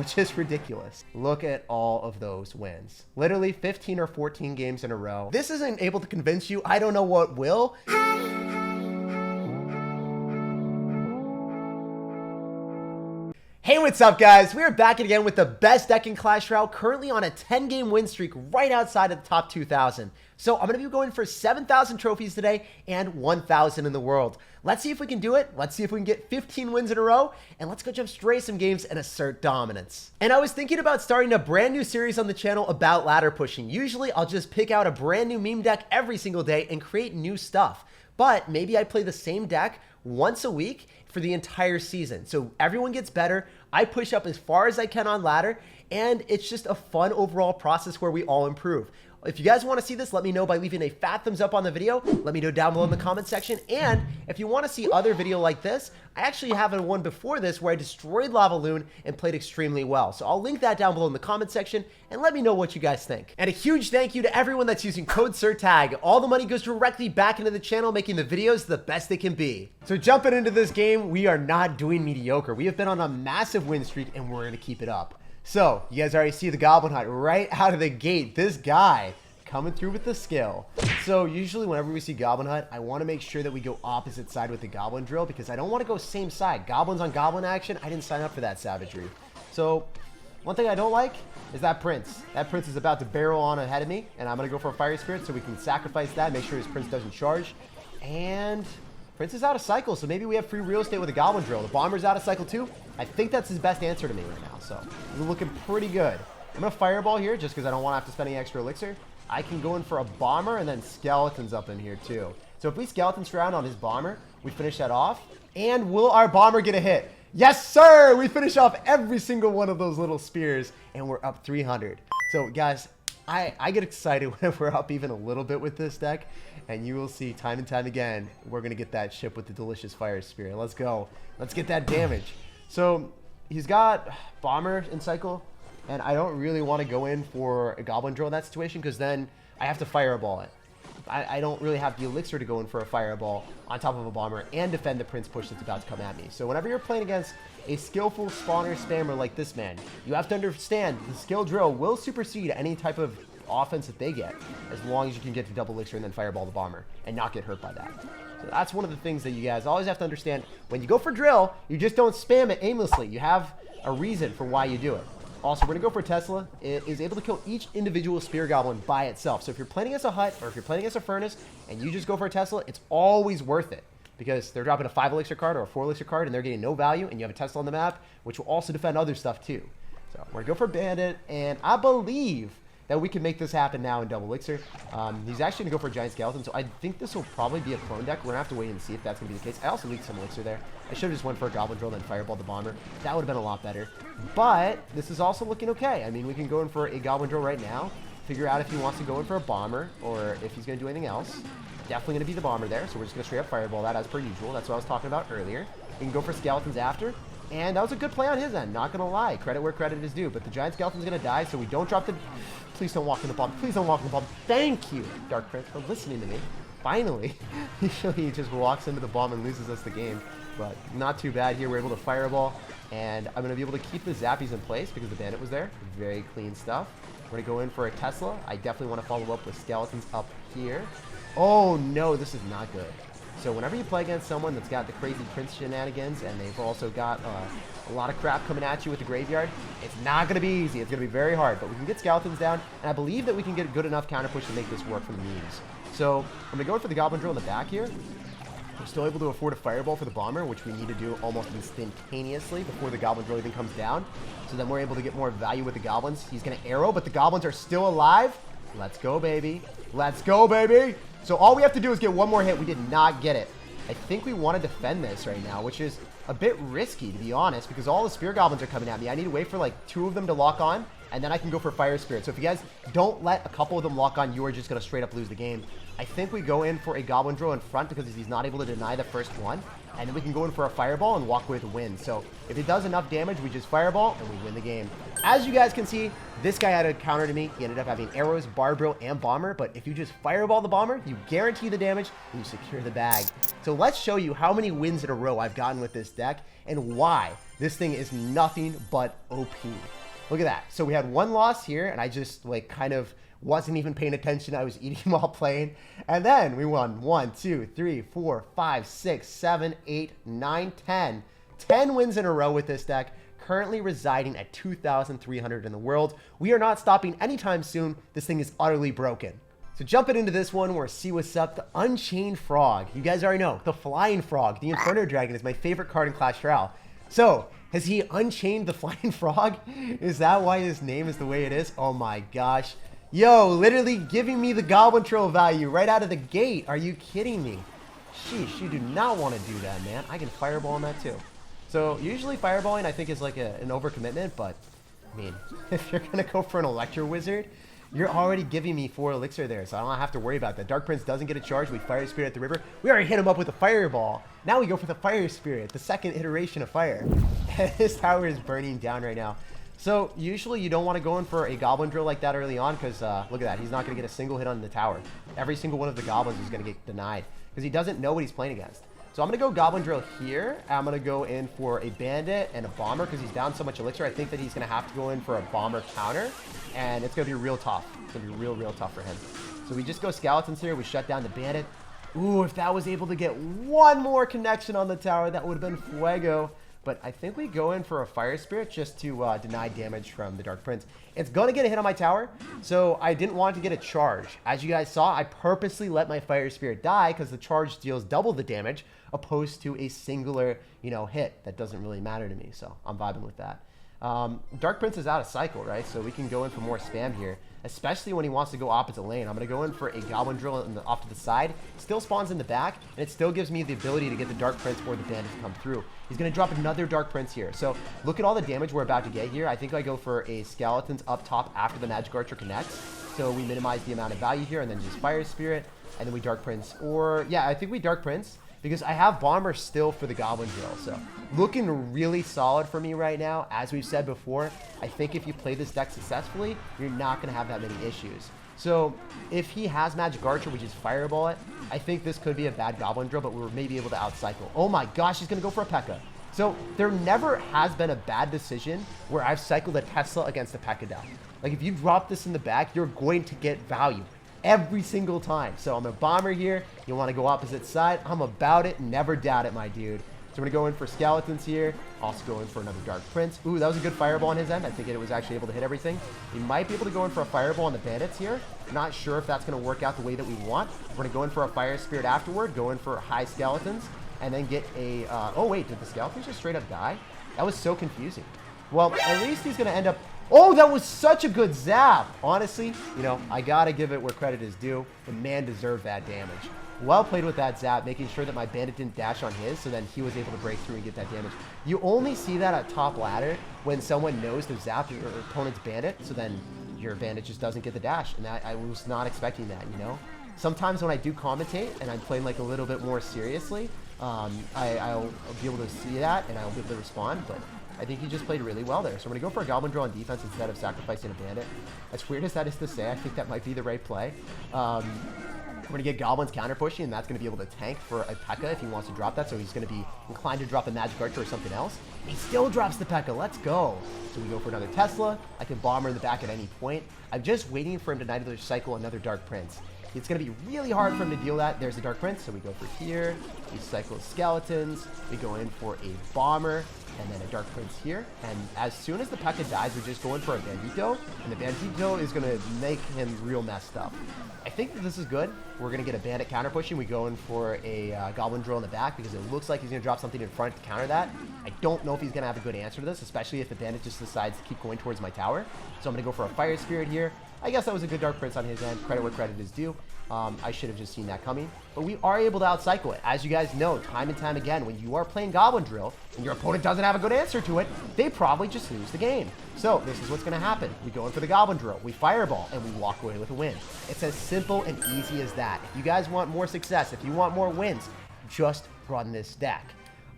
which is ridiculous. Look at all of those wins. Literally 15 or 14 games in a row. This isn't able to convince you. I don't know what will. Hey, what's up, guys? We are back again with the best deck in Clash Royale, currently on a 10-game win streak right outside of the top 2,000. So I'm going to be going for 7,000 trophies today and 1,000 in the world. Let's see if we can do it. Let's see if we can get 15 wins in a row, and let's go jump straight some games and assert dominance. And I was thinking about starting a brand new series on the channel about ladder pushing. Usually I'll just pick out a brand new meme deck every single day and create new stuff. But maybe I play the same deck once a week for the entire season. So everyone gets better. I push up as far as I can on ladder, and it's just a fun overall process where we all improve. If you guys want to see this, let me know by leaving a fat thumbs up on the video. Let me know down below in the comment section. And if you want to see other video like this, I actually have one before this where I destroyed Lava Loon and played extremely well. So I'll link that down below in the comment section and let me know what you guys think. And a huge thank you to everyone that's using code SirTag. All the money goes directly back into the channel, making the videos the best they can be. So jumping into this game, we are not doing mediocre. We have been on a massive win streak and we're going to keep it up. So, you guys already see the Goblin Hut right out of the gate. This guy coming through with the skill. So, usually whenever we see Goblin Hut, I want to make sure that we go opposite side with the Goblin Drill because I don't want to go same side. Goblins on Goblin action, I didn't sign up for that savagery. So, one thing I don't like is that Prince. That Prince is about to barrel on ahead of me, and I'm going to go for a Fire Spirit so we can sacrifice that, make sure his Prince doesn't charge. And Prince is out of cycle, so maybe we have free real estate with a Goblin Drill. The Bomber's out of cycle too. I think that's his best answer to me right now, so we're looking pretty good. I'm going to Fireball here just because I don't want to have to spend any extra elixir. I can go in for a Bomber and then Skeletons up in here too. So if we Skeletons round on his Bomber, we finish that off. And will our Bomber get a hit? Yes, sir! We finish off every single one of those little spears, and we're up 300. So, guys, I get excited when we're up even a little bit with this deck, and you will see time and time again, we're going to get that ship with the delicious Fire Spirit. Let's go. Let's get that damage. So, he's got Bomber in cycle, and I don't really want to go in for a Goblin Drill in that situation, because then I have to Fireball it. I don't really have the elixir to go in for a Fireball on top of a Bomber and defend the Prince push that's about to come at me. So whenever you're playing against a skillful spawner spammer like this man, you have to understand the skill drill will supersede any type of offense that they get, as long as you can get to double elixir and then Fireball the Bomber and not get hurt by that. So that's one of the things that you guys always have to understand. When you go for drill, you just don't spam it aimlessly. You have a reason for why you do it. Also, we're going to go for Tesla. It is able to kill each individual Spear Goblin by itself. So if you're playing against a Hut or if you're playing against a Furnace and you just go for a Tesla, it's always worth it because they're dropping a 5 elixir card or a 4 elixir card and they're getting no value, and you have a Tesla on the map, which will also defend other stuff too. So we're going to go for Bandit, and I believe that we can make this happen now in double elixir. He's actually going to go for a Giant Skeleton, so I think this will probably be a clone deck. We're going to have to wait and see if that's going to be the case. I also leaked some elixir there. I should have just went for a Goblin Drill, then Fireball the Bomber. That would have been a lot better. But this is also looking okay. I mean, we can go in for a Goblin Drill right now, figure out if he wants to go in for a Bomber, or if he's going to do anything else. Definitely going to be the Bomber there, so we're just going to straight up Fireball that as per usual. That's what I was talking about earlier. We can go for Skeletons after. And that was a good play on his end, not going to lie. Credit where credit is due. But the Giant Skeleton's going to die, so we don't drop the... Please don't walk in the bomb. Please don't walk in the bomb. Thank you, Dark Prince, for listening to me. Finally. Usually he just walks into the bomb and loses us the game. But not too bad here. We're able to Fireball. And I'm going to be able to keep the Zappies in place because the Bandit was there. Very clean stuff. We're going to go in for a Tesla. I definitely want to follow up with Skeletons up here. Oh, no. This is not good. So whenever you play against someone that's got the crazy Prince shenanigans and they've also got a lot of crap coming at you with the graveyard, it's not going to be easy. It's going to be very hard. But we can get Skeletons down, and I believe that we can get a good enough counter push to make this work for the memes. So I'm going to go in for the Goblin Drill in the back here. We're still able to afford a Fireball for the Bomber, which we need to do almost instantaneously before the Goblin Drill even comes down. So then we're able to get more value with the Goblins. He's going to arrow, but the Goblins are still alive. Let's go, baby. Let's go, baby. So all we have to do is get one more hit. We did not get it. I think we want to defend this right now, which is a bit risky, to be honest, because all the Spear Goblins are coming at me. I need to wait for like 2 of them to lock on, and then I can go for Fire Spirit. So if you guys don't let a couple of them lock on, you are just going to straight up lose the game. I think we go in for a Goblin Drill in front because he's not able to deny the first one. And then we can go in for a Fireball and walk away with a win. So if it does enough damage, we just Fireball and we win the game. As you guys can see, this guy had a counter to me. He ended up having arrows, Barb Drill, and Bomber. But if you just Fireball the Bomber, you guarantee the damage and you secure the bag. So let's show you how many wins in a row I've gotten with this deck and why this thing is nothing but OP. Look at that. So we had one loss here, and I just like kind of wasn't even paying attention. I was eating while playing. And then we won 1, 2, 3, 4, 5, 6, 7, 8, 9, 10. 10 wins in a row with this deck, currently residing at 2,300 in the world. We are not stopping anytime soon. This thing is utterly broken. So jumping into this one, we're see what's up. The Unchained Frog. You guys already know. The Flying Frog. The Inferno Dragon is my favorite card in Clash Royale. So, has he unchained the Flying Frog? Is that why his name is the way it is? Oh my gosh. Yo, literally giving me the Goblin Troll value right out of the gate. Are you kidding me? Sheesh, you do not want to do that, man. I can Fireball on that too. So, usually Fireballing I think is like an overcommitment, but I mean, if you're going to go for an Electro Wizard, you're already giving me 4 elixir there, so I don't have to worry about that. Dark Prince doesn't get a charge. We Fire Spirit at the river. We already hit him up with a Fireball. Now we go for the Fire Spirit, the second iteration of fire. His tower is burning down right now. So usually you don't want to go in for a Goblin Drill like that early on because look at that. He's not going to get a single hit on the tower. Every single one of the Goblins is going to get denied because he doesn't know what he's playing against. So I'm going to go Goblin Drill here. I'm going to go in for a Bandit and a Bomber because he's down so much elixir. I think that he's going to have to go in for a Bomber counter, and it's going to be real tough. It's going to be real tough for him. So we just go Skeletons here. We shut down the Bandit. Ooh, if that was able to get one more connection on the tower, that would have been fuego. But I think we go in for a Fire Spirit just to deny damage from the Dark Prince. It's going to get a hit on my tower, so I didn't want to get a charge. As you guys saw, I purposely let my Fire Spirit die because the charge deals double the damage opposed to a singular, hit. That doesn't really matter to me, so I'm vibing with that. Dark Prince is out of cycle, right? So we can go in for more spam here, especially when he wants to go opposite lane. I'm going to go in for a Goblin Drill off to the side. Still spawns in the back, and it still gives me the ability to get the Dark Prince or the Bandit to come through. He's going to drop another Dark Prince here. So look at all the damage we're about to get here. I think I go for a Skeletons up top after the Magic Archer connects. So we minimize the amount of value here, and then just Fire Spirit, and then we Dark Prince. Or, yeah, I think we Dark Prince because I have Bomber still for the Goblin Drill. So looking really solid for me right now. As we've said before, I think if you play this deck successfully, you're not going to have that many issues. So if he has Magic Archer, we just Fireball it. I think this could be a bad Goblin Drill, but we're maybe able to outcycle. Oh my gosh, he's going to go for a P.E.K.K.A. So there never has been a bad decision where I've cycled a Tesla against a P.E.K.K.A. down. Like if you drop this in the back, you're going to get value every single time. So I'm a Bomber here. You want to go opposite side. I'm about it. Never doubt it, my dude. So I'm going to go in for Skeletons here. Also go in for another Dark Prince. Ooh, that was a good Fireball on his end. I think it was actually able to hit everything. He might be able to go in for a Fireball on the Bandits here. Not sure if that's going to work out the way that we want. We're going to go in for a Fire Spirit afterward. Go in for high Skeletons. And then get a... oh, wait. Did the Skeletons just straight up die? That was so confusing. Well, at least he's going to end up... Oh, that was such a good zap. Honestly, I got to give it where credit is due. The man deserved that damage. Well played with that zap, making sure that my Bandit didn't dash on his, so then he was able to break through and get that damage. You only see that at top ladder when someone knows to zap your opponent's Bandit, so then your Bandit just doesn't get the dash, and I was not expecting that, Sometimes when I do commentate and I'm playing like a little bit more seriously, I'll be able to see that and I'll be able to respond, but I think he just played really well there. So I'm going to go for a Goblin Drill on defense instead of sacrificing a Bandit. As weird as that is to say, I think that might be the right play. We're going to get Goblins counter pushing, and that's going to be able to tank for a P.E.K.K.A. if he wants to drop that. So he's going to be inclined to drop a Magic Archer or something else. He still drops the P.E.K.K.A. Let's go. So we go for another Tesla. I can Bomber in the back at any point. I'm just waiting for him to either cycle another Dark Prince. It's going to be really hard for him to deal that. There's the Dark Prince, so we go for here. We cycle Skeletons. We go in for a Bomber, and then a Dark Prince here. And as soon as the P.E.K.K.A. dies, we just go in for a Bandito, and the Bandito is going to make him real messed up. I think that this is good. We're going to get a Bandit counter pushing. We go in for a Goblin Drill in the back because it looks like he's going to drop something in front to counter that. I don't know if he's going to have a good answer to this, especially if the Bandit just decides to keep going towards my tower. So I'm going to go for a Fire Spirit here. I guess that was a good Dark Prince on his end. Credit where credit is due. I should have just seen that coming. But we are able to outcycle it. As you guys know, time and time again, when you are playing Goblin Drill and your opponent doesn't have a good answer to it, they probably just lose the game. So this is what's going to happen. We go in for the Goblin Drill, we Fireball, and we walk away with a win. It's as simple and easy as that. If you guys want more success, if you want more wins, just run this deck.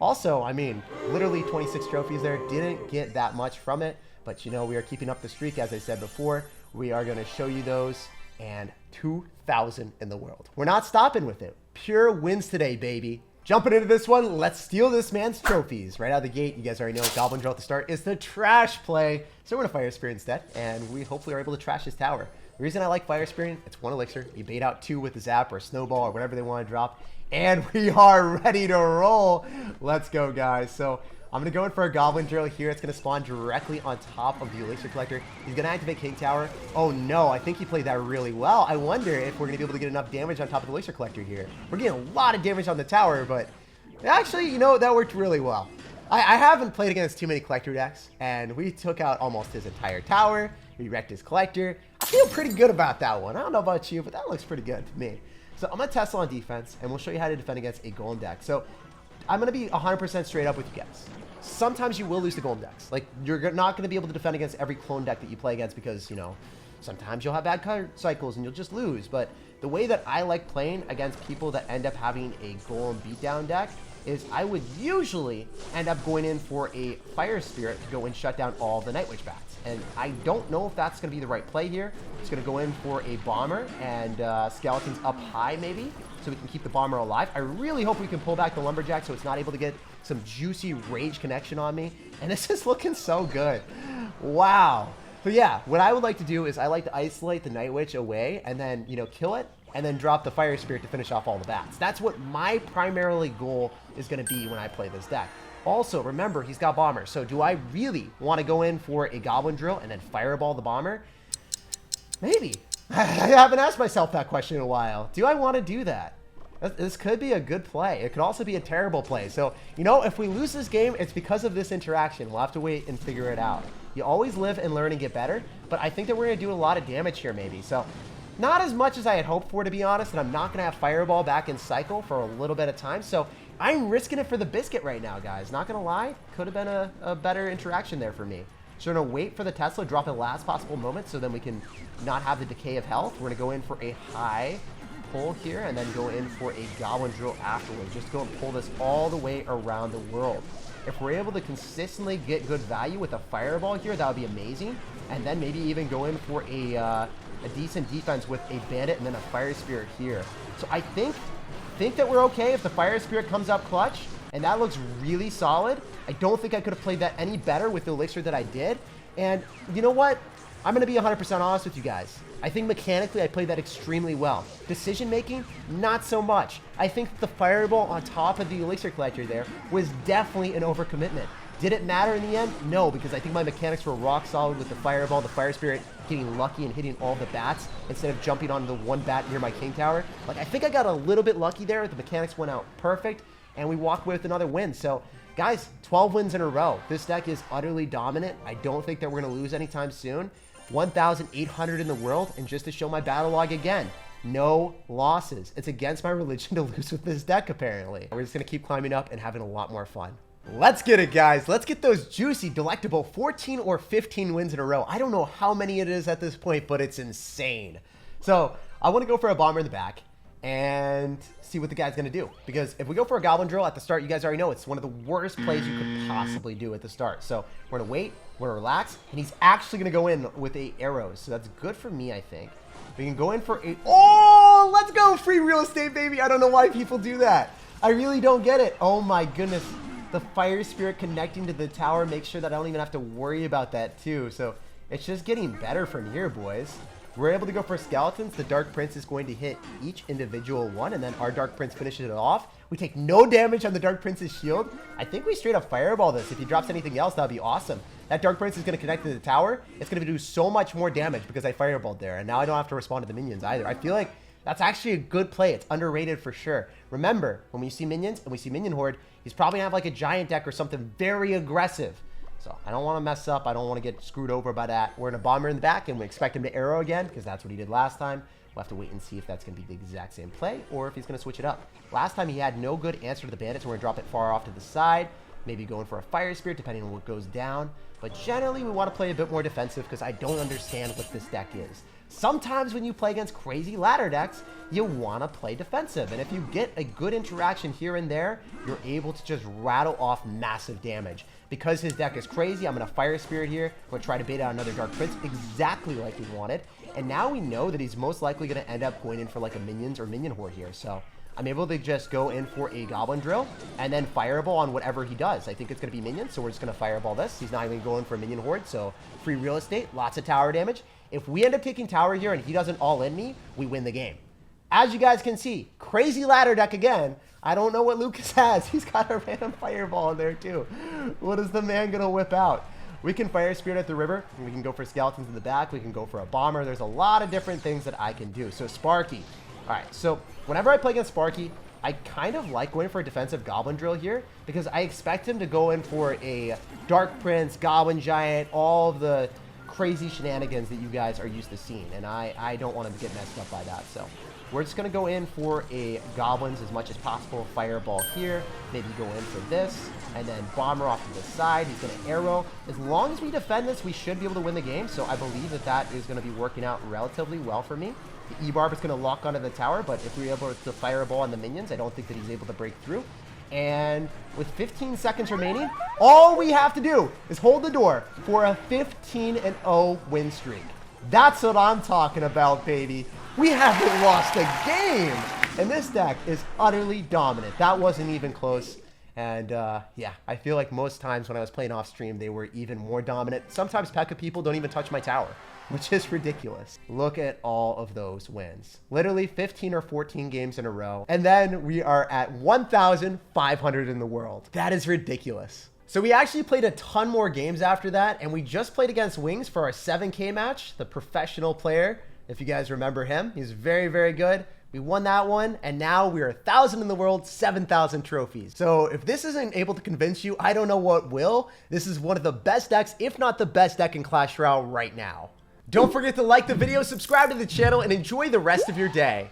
Also, I mean, literally 26 trophies there. Didn't get that much from it. But, you know, we are keeping up the streak, as I said before. We are going to show you those. And 2,000 in the world. We're not stopping with it. Pure wins today, baby. Jumping into this one, let's steal this man's trophies. Right out of the gate, you guys already know Goblin Drill at the start is the trash play. So we're going to Fire Spirit instead. And we hopefully are able to trash his tower. The reason I like Fire Spirit, it's 1 elixir. You bait out 2 with the zap or a snowball or whatever they want to drop. And we are ready to roll. Let's go, guys. So I'm going to go in for a Goblin Drill here. It's going to spawn directly on top of the Elixir Collector. He's going to activate King Tower. Oh, no. I think he played that really well. I wonder if we're going to be able to get enough damage on top of the Elixir Collector here. We're getting a lot of damage on the tower, but actually, you know, that worked really well. I haven't played against too many Collector decks, and we took out almost his entire tower. We wrecked his Collector. I feel pretty good about that one. I don't know about you, but that looks pretty good to me. So I'm going to Tesla on defense, and we'll show you how to defend against a Golem deck. So I'm going to be 100% straight up with you guys. Sometimes you will lose the Golem decks. Like, you're not going to be able to defend against every clone deck that you play against because, you know, sometimes you'll have bad card cycles and you'll just lose. But the way that I like playing against people that end up having a Golem beatdown deck is I would usually end up going in for a Fire Spirit to go and shut down all the Night Witch bats. And I don't know if that's going to be the right play here. It's going to go in for a Bomber and Skeletons up high maybe, so we can keep the Bomber alive. I really hope we can pull back the Lumberjack so it's not able to get some juicy rage connection on me. And this is looking so good. Wow. But yeah, what I would like to do is I like to isolate the Night Witch away and then, you know, kill it and then drop the Fire Spirit to finish off all the bats. That's what my primarily goal is going to be when I play this deck. Also, remember, he's got Bomber. So do I really want to go in for a Goblin Drill and then Fireball the Bomber? Maybe. I haven't asked myself that question in a while. Do I want to do that? This could be a good play. It could also be a terrible play. So, you know, if we lose this game, it's because of this interaction. We'll have to wait and figure it out. You always live and learn and get better, but I think that we're going to do a lot of damage here maybe. So, not as much as I had hoped for, to be honest, and I'm not going to have Fireball back in cycle for a little bit of time. So, I'm risking it for the biscuit right now, guys. Not going to lie. Could have been a better interaction there for me. So we're going to wait for the Tesla, drop at last possible moment so then we can not have the decay of health. We're going to go in for a high pull here and then go in for a Goblin Drill afterwards. Just go and pull this all the way around the world. If we're able to consistently get good value with a Fireball here, that would be amazing. And then maybe even go in for a decent defense with a Bandit and then a Fire Spirit here. So I think that we're okay if the Fire Spirit comes up clutch. And that looks really solid. I don't think I could have played that any better with the Elixir that I did. And you know what? I'm going to be 100% honest with you guys. I think mechanically I played that extremely well. Decision making, not so much. I think the Fireball on top of the Elixir Collector there was definitely an overcommitment. Did it matter in the end? No, because I think my mechanics were rock solid with the Fireball, the Fire Spirit getting lucky and hitting all the bats instead of jumping on the one bat near my King Tower. Like, I think I got a little bit lucky there. The mechanics went out perfect. And we walk away with another win. So, guys, 12 wins in a row. This deck is utterly dominant. I don't think that we're going to lose anytime soon. 1,800 in the world. And just to show my battle log again, no losses. It's against my religion to lose with this deck, apparently. We're just going to keep climbing up and having a lot more fun. Let's get it, guys. Let's get those juicy, delectable 14 or 15 wins in a row. I don't know how many it is at this point, but it's insane. So, I want to go for a Bomber in the back and see what the guy's going to do. Because if we go for a Goblin Drill at the start, you guys already know it's one of the worst plays you could possibly do at the start. So we're going to wait, we're going to relax, and he's actually going to go in with 8 arrows. So that's good for me, I think. We can go in for a... Oh, let's go! Free real estate, baby! I don't know why people do that. I really don't get it. Oh my goodness. The Fire Spirit connecting to the tower makes sure that I don't even have to worry about that too. So it's just getting better from here, boys. We're able to go for Skeletons. The Dark Prince is going to hit each individual one, and then our Dark Prince finishes it off. We take no damage on the Dark Prince's shield. I think we straight up Fireball this. If he drops anything else, that would be awesome. That Dark Prince is going to connect to the tower. It's going to do so much more damage because I Fireballed there, and now I don't have to respond to the minions either. I feel like that's actually a good play. It's underrated for sure. Remember, when we see minions and we see Minion Horde, he's probably going to have like a giant deck or something very aggressive. So I don't want to mess up. I don't want to get screwed over by that. We're in a bomber in the back, and we expect him to arrow again because that's what he did last time. We'll have to wait and see if that's going to be the exact same play or if he's going to switch it up. Last time he had no good answer to the bandits. We're going to drop it far off to the side. Maybe going for a fire spirit depending on what goes down. But generally, we want to play a bit more defensive because I don't understand what this deck is. Sometimes when you play against crazy ladder decks, you want to play defensive. And if you get a good interaction here and there, you're able to just rattle off massive damage. Because his deck is crazy, I'm going to Fire Spirit here. We're going to try to bait out another Dark Prince exactly like we wanted. And now we know that he's most likely going to end up going in for like a minions or minion horde here. So I'm able to just go in for a Goblin Drill and then Fireball on whatever he does. I think it's going to be minions, so we're just going to Fireball this. He's not even going for a minion horde, so free real estate, lots of tower damage. If we end up taking tower here and he doesn't all in me, we win the game. As you guys can see, crazy ladder deck again. I don't know what Lucas has. He's got a random Fireball in there too. What is the man going to whip out? We can Fire Spirit at the river. We can go for skeletons in the back. We can go for a bomber. There's a lot of different things that I can do. So Sparky. All right, so whenever I play against Sparky, I kind of like going for a defensive Goblin Drill here because I expect him to go in for a Dark Prince, Goblin Giant, all of the crazy shenanigans that you guys are used to seeing. And I don't want him to get messed up by that. So we're just going to go in for a Goblins as much as possible. Fireball here. Maybe go in for this. And then Bomber off to the side. He's going to arrow. As long as we defend this, we should be able to win the game. So I believe that that is going to be working out relatively well for me. The E-Barb is going to lock onto the tower, but if we're able to Fireball on the minions, I don't think that he's able to break through. And with 15 seconds remaining, all we have to do is hold the door for a 15-0 win streak. That's what I'm talking about, baby. We haven't lost a game. And this deck is utterly dominant. That wasn't even close. And yeah, I feel like most times when I was playing off stream, they were even more dominant. Sometimes P.E.K.K.A people don't even touch my tower, which is ridiculous. Look at all of those wins. Literally 15 or 14 games in a row. And then we are at 1,500 in the world. That is ridiculous. So we actually played a ton more games after that, and we just played against Wings for our 7K match, the professional player. If you guys remember him, he's very, very good. We won that one, and now we're 1,000 in the world, 7,000 trophies. So if this isn't able to convince you, I don't know what will. This is one of the best decks, if not the best deck in Clash Royale right now. Don't forget to like the video, subscribe to the channel, and enjoy the rest of your day.